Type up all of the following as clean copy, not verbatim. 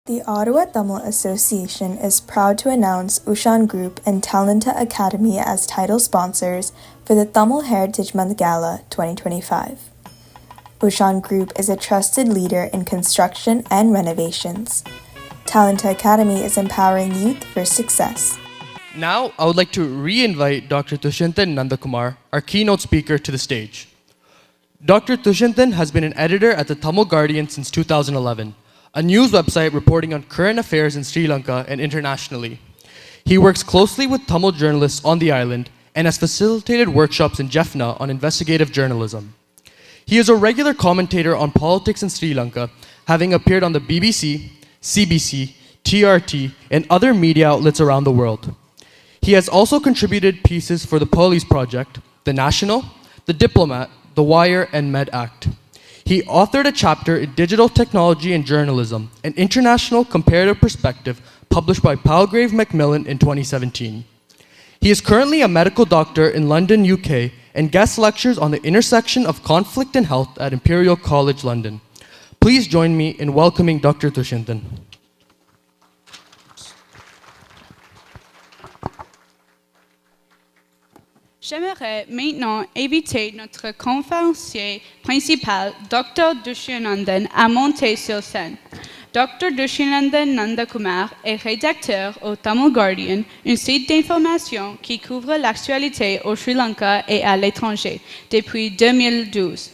The Ottawa Tamil Association is proud to announce Ushan Group and Talanta Academy as title sponsors for the Tamil Heritage Month Gala 2025. Ushan Group is a trusted leader in construction and renovations. Talanta Academy is empowering youth for success. Now, I would like to re-invite Dr.Thusiyan and Nandakumar, our keynote speaker, to the stage. Dr. Thusiyan has been an editor at the Tamil Guardian since 2011, a news website reporting on current affairs in Sri Lanka and internationally. He works closely with Tamil journalists on the island and has facilitated workshops in Jaffna on investigative journalism. He is a regular commentator on politics in Sri Lanka, having appeared on the BBC, CBC, TRT, and other media outlets around the world. He has also contributed pieces for the Police Project, The National, The Diplomat, The Wire, and MedAct. He authored a chapter in Digital Technology and Journalism, an international comparative perspective published by Palgrave Macmillan in 2017. He is currently a medical doctor in London, UK, and guest lectures on the intersection of conflict and health at Imperial College London. Please join me in welcoming Dr. Thusiyan. J'aimerais maintenant inviter notre conférencier principal, Dr.Thusiyan, à monter sur scène. Dr.Thusiyan Nandakumar est rédacteur au Tamil Guardian, un site d'information qui couvre l'actualité au Sri Lanka et à l'étranger depuis 2012.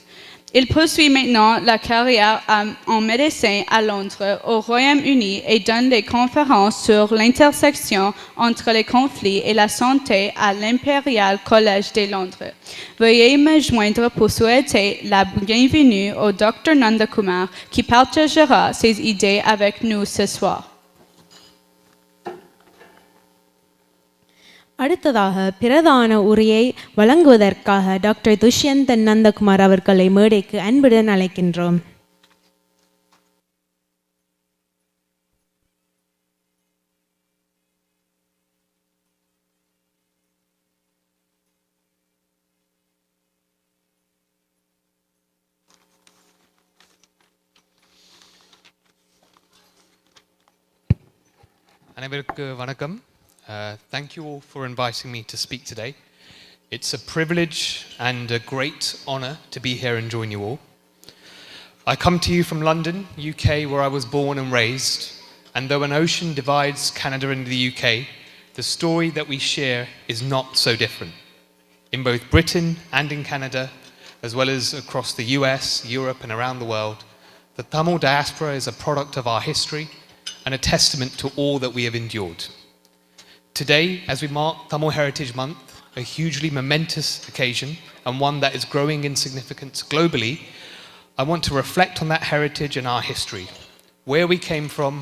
Il poursuit maintenant la carrière en médecine à Londres, au Royaume-Uni, et donne des conférences sur l'intersection entre les conflits et la santé à l'Imperial College de Londres. Veuillez me joindre pour souhaiter la bienvenue au Dr. Nandakumar qui partagera ses idées avec nous ce soir. அடுத்ததாக பிரதான உரையை வழங்குவதற்காக doctor Dushyant Nandakumar அவர்களை மேடைக்கு அன்புடன் அழைக்கின்றோம். அனைவருக்கு வணக்கம். Thank you all for inviting me to speak today. It's a privilege and a great honour to be here and join you all. I come to you from London, UK, where I was born and raised, and though an ocean divides Canada and the UK, the story that we share is not so different. In both Britain and in Canada, as well as across the US, Europe and around the world, the Tamil diaspora is a product of our history and a testament to all that we have endured. Today, as we mark Tamil Heritage Month, a hugely momentous occasion and one that is growing in significance globally, I want to reflect on that heritage and our history, where we came from,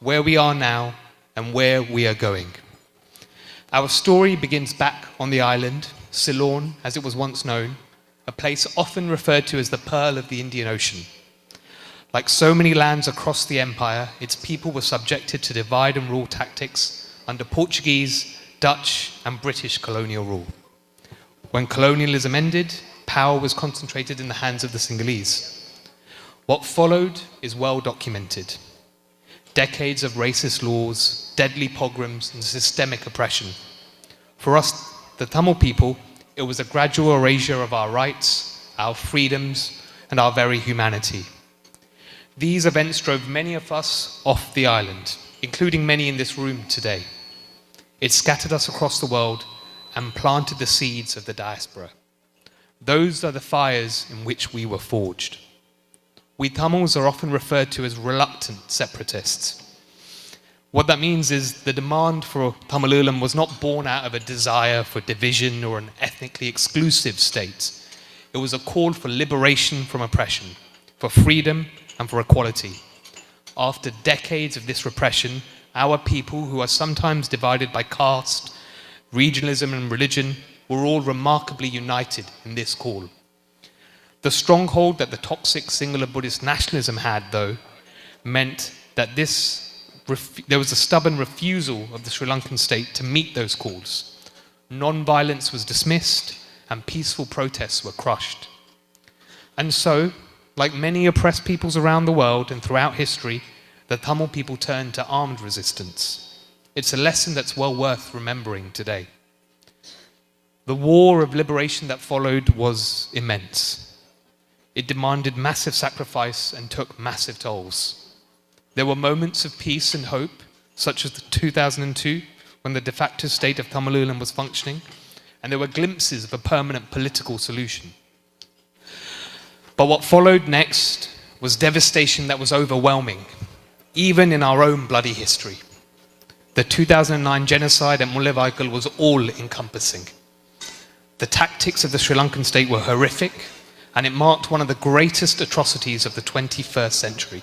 where we are now, and where we are going. Our story begins back on the island, Ceylon, as it was once known, a place often referred to as the Pearl of the Indian Ocean. Like so many lands across the empire, its people were subjected to divide and rule tactics under Portuguese, Dutch and British colonial rule. When colonialism ended, power was concentrated in the hands of the Sinhalese. What followed is well documented. Decades of racist laws, deadly pogroms and systemic oppression. For us, the Tamil people, it was a gradual erasure of our rights, our freedoms and our very humanity. These events drove many of us off the island, including many in this room today. It scattered us across the world and planted the seeds of the diaspora. Those are the fires in which we were forged. We Tamils are often referred to as reluctant separatists. What that means is the demand for Tamilulam was not born out of a desire for division or an ethnically exclusive state. It was a call for liberation from oppression, for freedom and for equality. After decades of this repression, our people, who are sometimes divided by caste, regionalism and religion, were all remarkably united in this call. The stronghold that the toxic Sinhala Buddhist nationalism had, though, meant that there was a stubborn refusal of the Sri Lankan state to meet those calls. Non-violence was dismissed and peaceful protests were crushed. And so, like many oppressed peoples around the world and throughout history, the Tamil people turned to armed resistance. It's a lesson that's well worth remembering today. The war of liberation that followed was immense. It demanded massive sacrifice and took massive tolls. There were moments of peace and hope, such as 2002, when the de facto state of Tamilulam was functioning, and there were glimpses of a permanent political solution. But what followed next was devastation that was overwhelming, even in our own bloody history. The 2009 genocide at Mullawaikal was all-encompassing. The tactics of the Sri Lankan state were horrific, and it marked one of the greatest atrocities of the 21st century.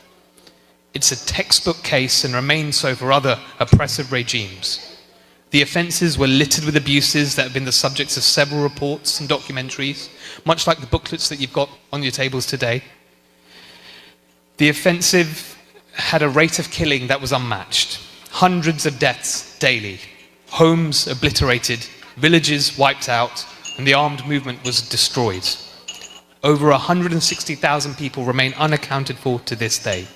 It's a textbook case and remains so for other oppressive regimes. The offences were littered with abuses that have been the subjects of several reports and documentaries, much like the booklets that you've got on your tables today. The offensive had a rate of killing that was unmatched. Hundreds of deaths daily, homes obliterated, villages wiped out, and the armed movement was destroyed. Over 160,000 people remain unaccounted for to this day.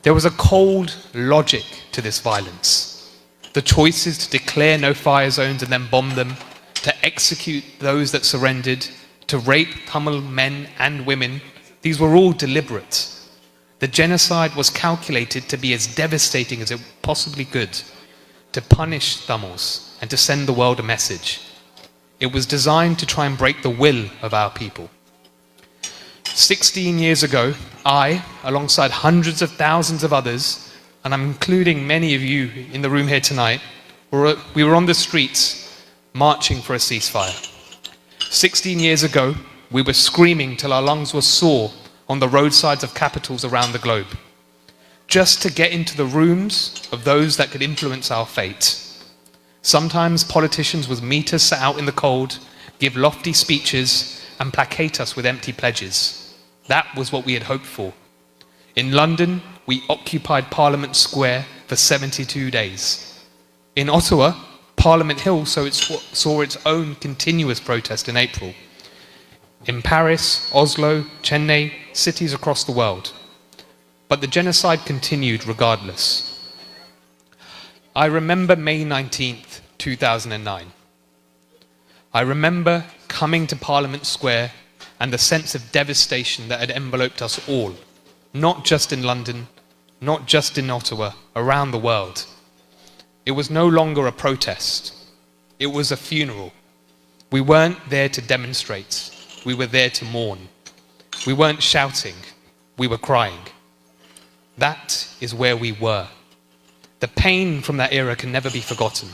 There was a cold logic to this violence. The choices to declare no-fire zones and then bomb them, to execute those that surrendered, to rape Tamil men and women, these were all deliberate. The genocide was calculated to be as devastating as it possibly could, to punish Tamils and to send the world a message. It was designed to try and break the will of our people. 16 years ago, I, alongside hundreds of thousands of others, and I'm including many of you in the room here tonight, we were on the streets marching for a ceasefire. 16 years ago, we were screaming till our lungs were sore on the roadsides of capitals around the globe, just to get into the rooms of those that could influence our fate. Sometimes politicians would meet us out in the cold, give lofty speeches, and placate us with empty pledges. That was what we had hoped for. In London, we occupied Parliament Square for 72 days. In Ottawa, Parliament Hill saw its own continuous protest in April. In Paris, Oslo, Chennai, cities across the world. But the genocide continued regardless. I remember May 19th, 2009. I remember coming to Parliament Square and the sense of devastation that had enveloped us all, not just in London, not just in Ottawa, around the world. It was no longer a protest. It was a funeral. We weren't there to demonstrate. We were there to mourn. We weren't shouting. We were crying. That is where we were. The pain from that era can never be forgotten.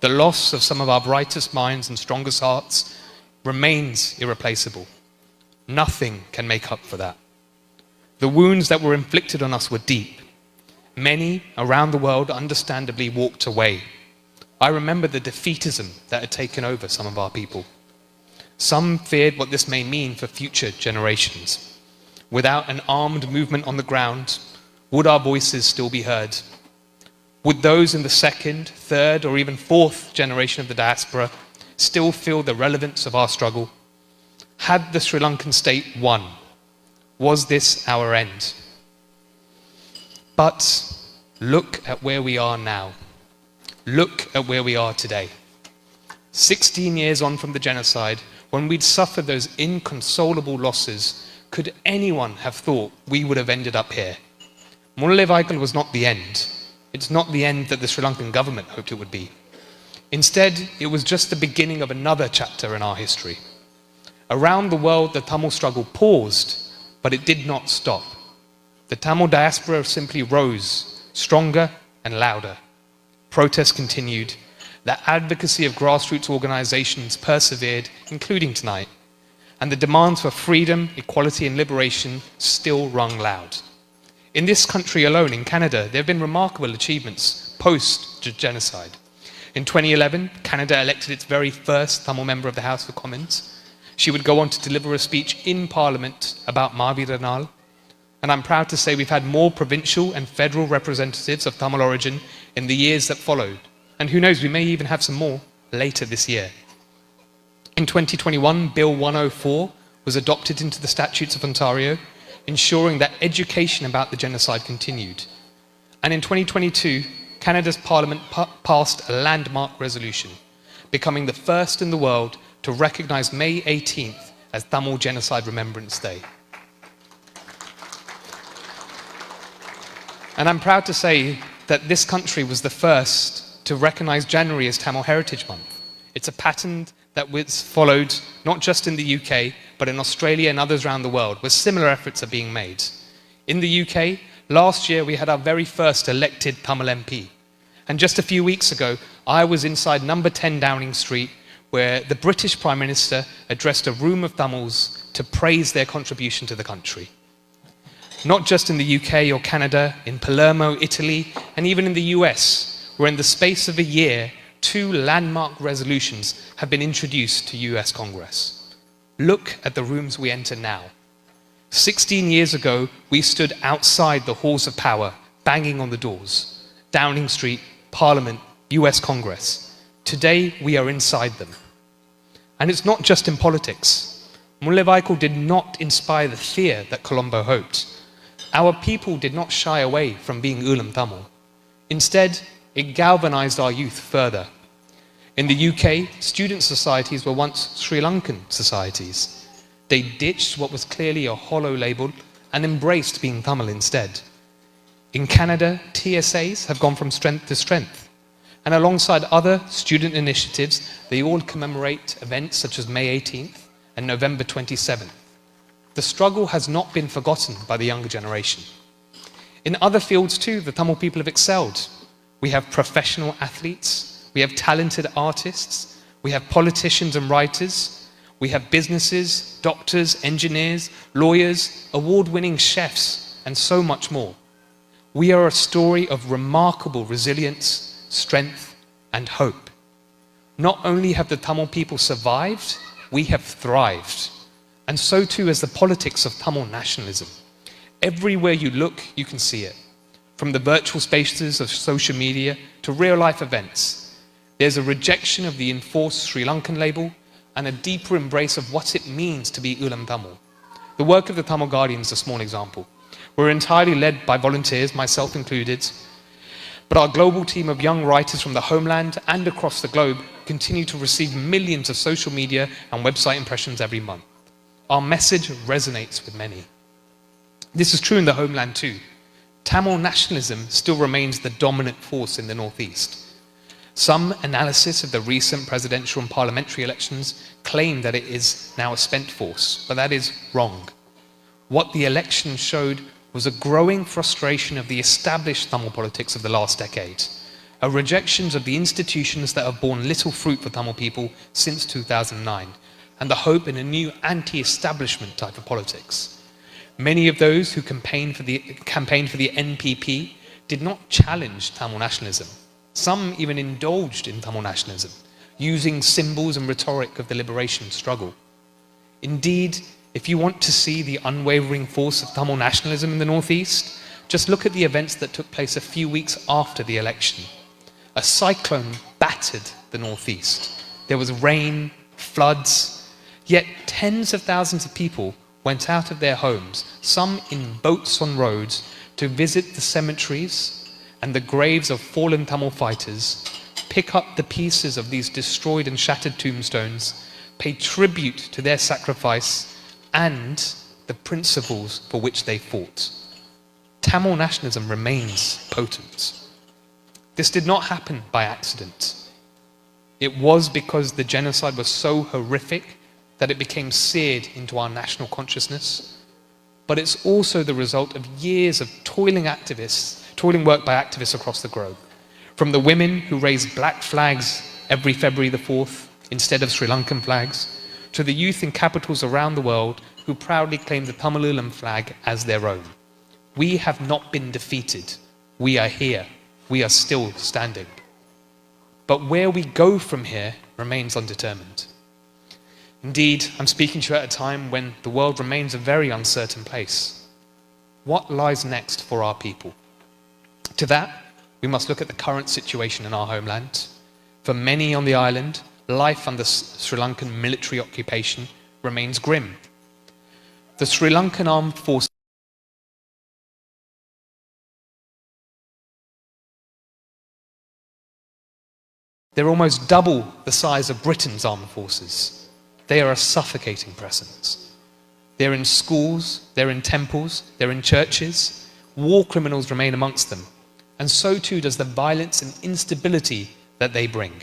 The loss of some of our brightest minds and strongest hearts remains irreplaceable. Nothing can make up for that. The wounds that were inflicted on us were deep. Many around the world understandably walked away. I remember the defeatism that had taken over some of our people. Some feared what this may mean for future generations. Without an armed movement on the ground, would our voices still be heard? Would those in the second, third, or even fourth generation of the diaspora still feel the relevance of our struggle? Had the Sri Lankan state won? Was this our end? But look at where we are now. Look at where we are today. 16 years on from the genocide, when we'd suffered those inconsolable losses, could anyone have thought we would have ended up here? Mullawaikal was not the end. It's not the end that the Sri Lankan government hoped it would be. Instead, it was just the beginning of another chapter in our history. Around the world, the Tamil struggle paused, but it did not stop. The Tamil diaspora simply rose, stronger and louder. Protests continued. The advocacy of grassroots organizations persevered, including tonight. And the demands for freedom, equality, and liberation still rung loud. In this country alone, in Canada, there have been remarkable achievements post-genocide. In 2011, Canada elected its very first Tamil member of the House of Commons. She would go on to deliver a speech in Parliament about Maavira Nal. And I'm proud to say we've had more provincial and federal representatives of Tamil origin in the years that followed. And who knows, we may even have some more later this year. In 2021, Bill 104 was adopted into the statutes of Ontario, ensuring that education about the genocide continued. And in 2022, Canada's Parliament passed a landmark resolution, becoming the first in the world to recognize May 18th as Tamil Genocide Remembrance Day. And I'm proud to say that this country was the first to recognize January as Tamil Heritage Month. It's a pattern that was followed not just in the UK, but in Australia and others around the world, where similar efforts are being made. In the UK, last year we had our very first elected Tamil MP. And just a few weeks ago, I was inside number 10 Downing Street, where the British Prime Minister addressed a room of Tamils to praise their contribution to the country. Not just in the UK or Canada, in Palermo, Italy, and even in the US, where in the space of a year, 2 landmark resolutions have been introduced to US Congress. Look at the rooms we enter now. 16 years ago, we stood outside the halls of power, banging on the doors. Downing Street, Parliament, US Congress. Today, we are inside them. And it's not just in politics. Mullaivaikul did not inspire the fear that Colombo hoped. Our people did not shy away from being Ulam Tamil. Instead, it galvanized our youth further. In the UK, student societies were once Sri Lankan societies. They ditched what was clearly a hollow label and embraced being Tamil instead. In Canada, TSAs have gone from strength to strength. And alongside other student initiatives, they all commemorate events such as May 18th and November 27th. The struggle has not been forgotten by the younger generation. In other fields too, the Tamil people have excelled. We have professional athletes, we have talented artists, we have politicians and writers, we have businesses, doctors, engineers, lawyers, award-winning chefs, and so much more. We are a story of remarkable resilience, strength, and hope. Not only have the Tamil people survived, we have thrived. And so too is the politics of Tamil nationalism. Everywhere you look, you can see it. From the virtual spaces of social media to real-life events, there's a rejection of the enforced Sri Lankan label and a deeper embrace of what it means to be Ulam Tamil. The work of the Tamil Guardian is a small example. We're entirely led by volunteers, myself included, but our global team of young writers from the homeland and across the globe continue to receive millions of social media and website impressions every month. Our message resonates with many. This is true in the homeland too. Tamil nationalism still remains the dominant force in the Northeast. Some analysis of the recent presidential and parliamentary elections claim that it is now a spent force, but that is wrong. What the election showed was a growing frustration of the established Tamil politics of the last decade, a rejection of the institutions that have borne little fruit for Tamil people since 2009, and the hope in a new anti-establishment type of politics. Many of those who campaigned for the NPP did not challenge Tamil nationalism. Some even indulged in Tamil nationalism, using symbols and rhetoric of the liberation struggle. Indeed, if you want to see the unwavering force of Tamil nationalism in the Northeast, just look at the events that took place a few weeks after the election. A cyclone battered the Northeast. There was rain, floods, yet tens of thousands of people went out of their homes, some in boats on roads, to visit the cemeteries and the graves of fallen Tamil fighters, pick up the pieces of these destroyed and shattered tombstones, pay tribute to their sacrifice and the principles for which they fought. Tamil nationalism remains potent. This did not happen by accident. It was because the genocide was so horrific that it became seared into our national consciousness. But it's also the result of years of toiling work by activists across the globe. From the women who raised black flags every February the 4th instead of Sri Lankan flags, to the youth in capitals around the world who proudly claim the Tamil Ulam flag as their own. We have not been defeated. We are here. We are still standing. But where we go from here remains undetermined. Indeed, I'm speaking to you at a time when the world remains a very uncertain place. What lies next for our people? To that, we must look at the current situation in our homeland. For many on the island, life under Sri Lankan military occupation remains grim. The Sri Lankan armed forces They're almost double the size of Britain's armed forces. They are a suffocating presence. They're in schools, they're in temples, they're in churches. War criminals remain amongst them. And so too does the violence and instability that they bring.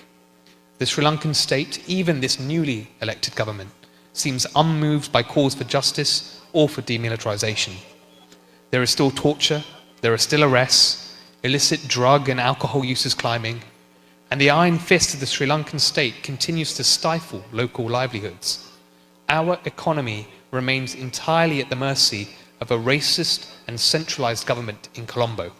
The Sri Lankan state, even this newly elected government, seems unmoved by calls for justice or for demilitarization. There is still torture, there are still arrests, illicit drug and alcohol use is climbing, and the iron fist of the Sri Lankan state continues to stifle local livelihoods. Our economy remains entirely at the mercy of a racist and centralized government in Colombo.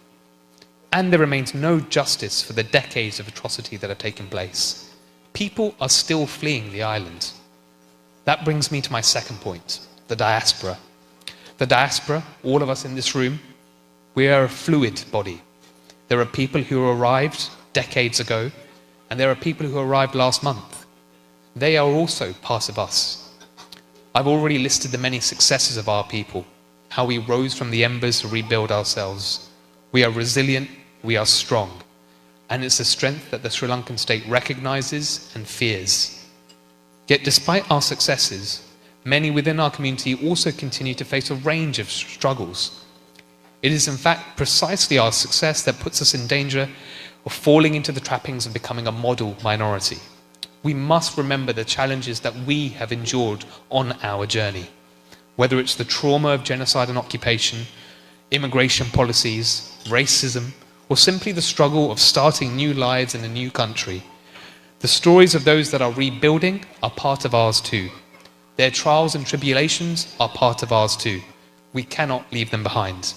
And there remains no justice for the decades of atrocity that have taken place. People are still fleeing the island. That brings me to my second point, the diaspora. The diaspora, all of us in this room, we are a fluid body. There are people who arrived decades ago, and there are people who arrived last month. They are also part of us. I've already listed the many successes of our people, how we rose from the embers to rebuild ourselves. We are resilient, we are strong, and it's a strength that the Sri Lankan state recognizes and fears. Yet despite our successes, many within our community also continue to face a range of struggles. It is in fact precisely our success that puts us in danger of falling into the trappings of becoming a model minority. We must remember the challenges that we have endured on our journey. Whether it's the trauma of genocide and occupation, immigration policies, racism, or simply the struggle of starting new lives in a new country, the stories of those that are rebuilding are part of ours too. Their trials and tribulations are part of ours too. We cannot leave them behind.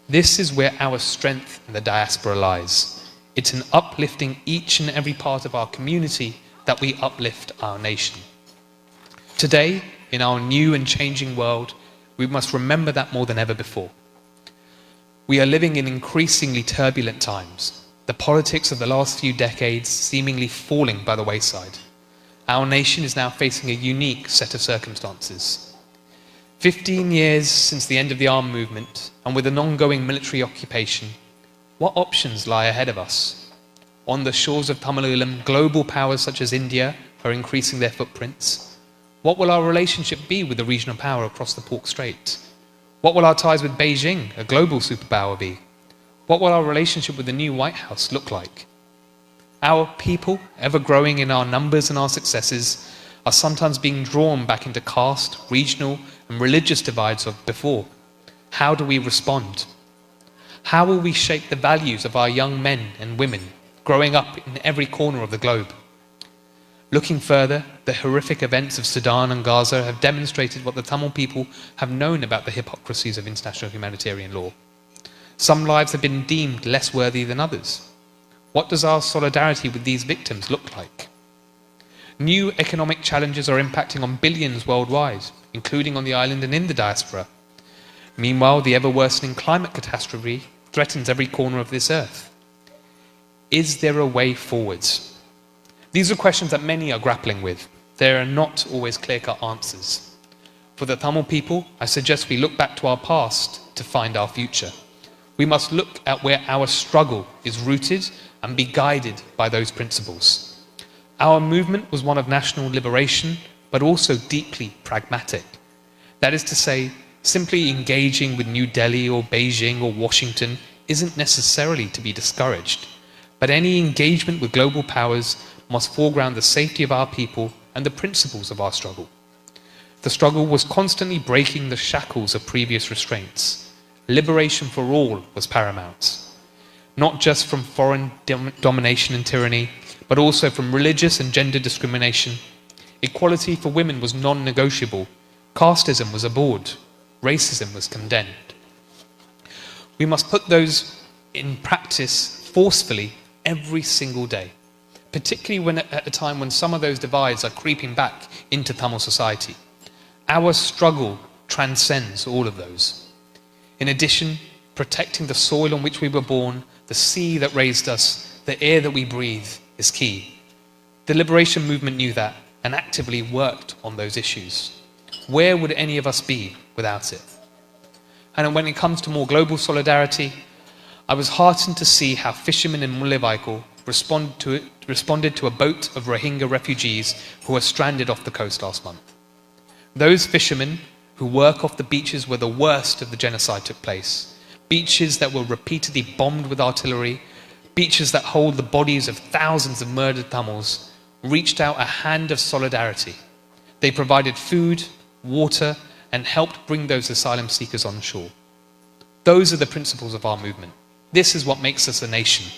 This is where our strength in the diaspora lies. It's in uplifting each and every part of our community that we uplift our nation. Today, in our new and changing world, we must remember that more than ever before. We are living in increasingly turbulent times, the politics of the last few decades seemingly falling by the wayside. Our nation is now facing a unique set of circumstances. 15 years since the end of the armed movement, and with an ongoing military occupation, what options lie ahead of us? On the shores of Tamilulam, global powers such as India are increasing their footprints. What will our relationship be with the regional power across the Pork Strait? What will our ties with Beijing, a global superpower, be? What will our relationship with the new White House look like? Our people, ever growing in our numbers and our successes, are sometimes being drawn back into caste, regional, and religious divides of before. How do we respond? How will we shape the values of our young men and women growing up in every corner of the globe? Looking further, the horrific events of Sudan and Gaza have demonstrated what the Tamil people have known about the hypocrisies of international humanitarian law. Some lives have been deemed less worthy than others. What does our solidarity with these victims look like? New economic challenges are impacting on billions worldwide, including on the island and in the diaspora. Meanwhile, the ever-worsening climate catastrophe threatens every corner of this earth. Is there a way forwards? These are questions that many are grappling with. There are not always clear-cut answers. For the Tamil people, I suggest we look back to our past to find our future. We must look at where our struggle is rooted and be guided by those principles. Our movement was one of national liberation, but also deeply pragmatic. That is to say, simply engaging with New Delhi or Beijing or Washington isn't necessarily to be discouraged, but any engagement with global powers must foreground the safety of our people and the principles of our struggle. The struggle was constantly breaking the shackles of previous restraints. Liberation for all was paramount, not just from foreign domination and tyranny, but also from religious and gender discrimination. Equality for women was non-negotiable. Casteism was abhorred. Racism was condemned. We must put those in practice forcefully every single day, particularly at a time when some of those divides are creeping back into Tamil society. Our struggle transcends all of those. In addition, protecting the soil on which we were born, the sea that raised us, the air that we breathe is key. The liberation movement knew that and actively worked on those issues. Where would any of us be without it? And when it comes to more global solidarity, I was heartened to see how fishermen in Mullaivaikal responded to a boat of Rohingya refugees who were stranded off the coast last month. Those fishermen who work off the beaches where the worst of the genocide took place, beaches that were repeatedly bombed with artillery, beaches that hold the bodies of thousands of murdered Tamils, reached out a hand of solidarity. They provided food, water, and helped bring those asylum seekers on shore. Those are the principles of our movement. This is what makes us a nation.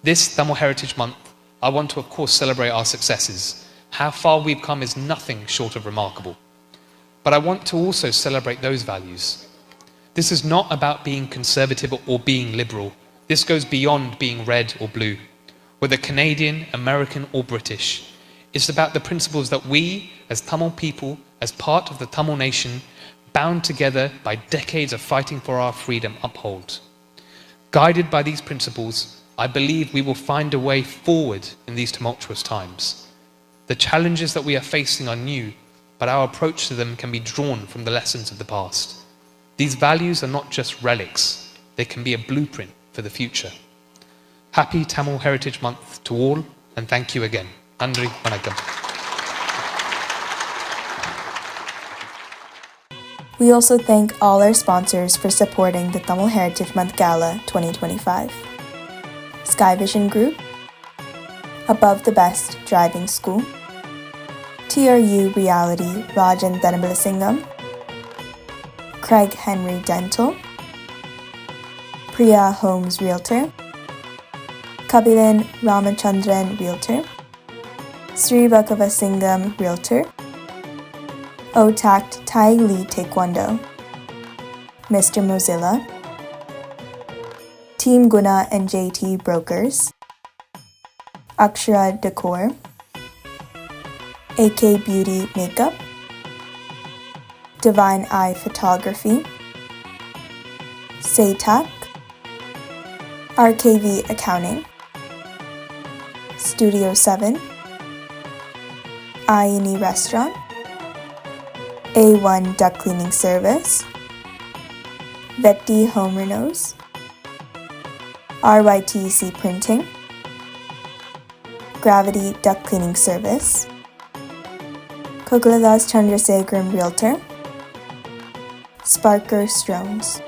This Tamil Heritage Month, I want to of course celebrate our successes. How far we've come is nothing short of remarkable. But I want to also celebrate those values. This is not about being conservative or being liberal. This goes beyond being red or blue, whether Canadian, American or British. It's about the principles that we, as Tamil people, as part of the Tamil nation, bound together by decades of fighting for our freedom, uphold. Guided by these principles, I believe we will find a way forward in these tumultuous times. The challenges that we are facing are new, but our approach to them can be drawn from the lessons of the past. These values are not just relics, they can be a blueprint for the future. Happy Tamil Heritage Month to all, and thank you again. Nandri Vanakkam. We also thank all our sponsors for supporting the Tamil Heritage Month Gala 2025. Sky Vision Group, Above the Best Driving School, TRU Reality Rajan Dhanabalasingham, Craig Henry Dental, Priya Homes Realtor, Kabilan Ramachandran Realtor, Sri Vakavasingham Realtor, OTACT Thai Lee Taekwondo, Mr. Mozilla, Team Guna and JT Brokers, Akshara Decor, AK Beauty Makeup, Divine Eye Photography, SATAC, RKV Accounting, Studio 7, Ayani Restaurant, A1 Duck Cleaning Service, Vetti Home Renos, RYTC Printing, Gravity Duck Cleaning Service, Kokaladas Chandrasekharan Realtor, Sparker Strones.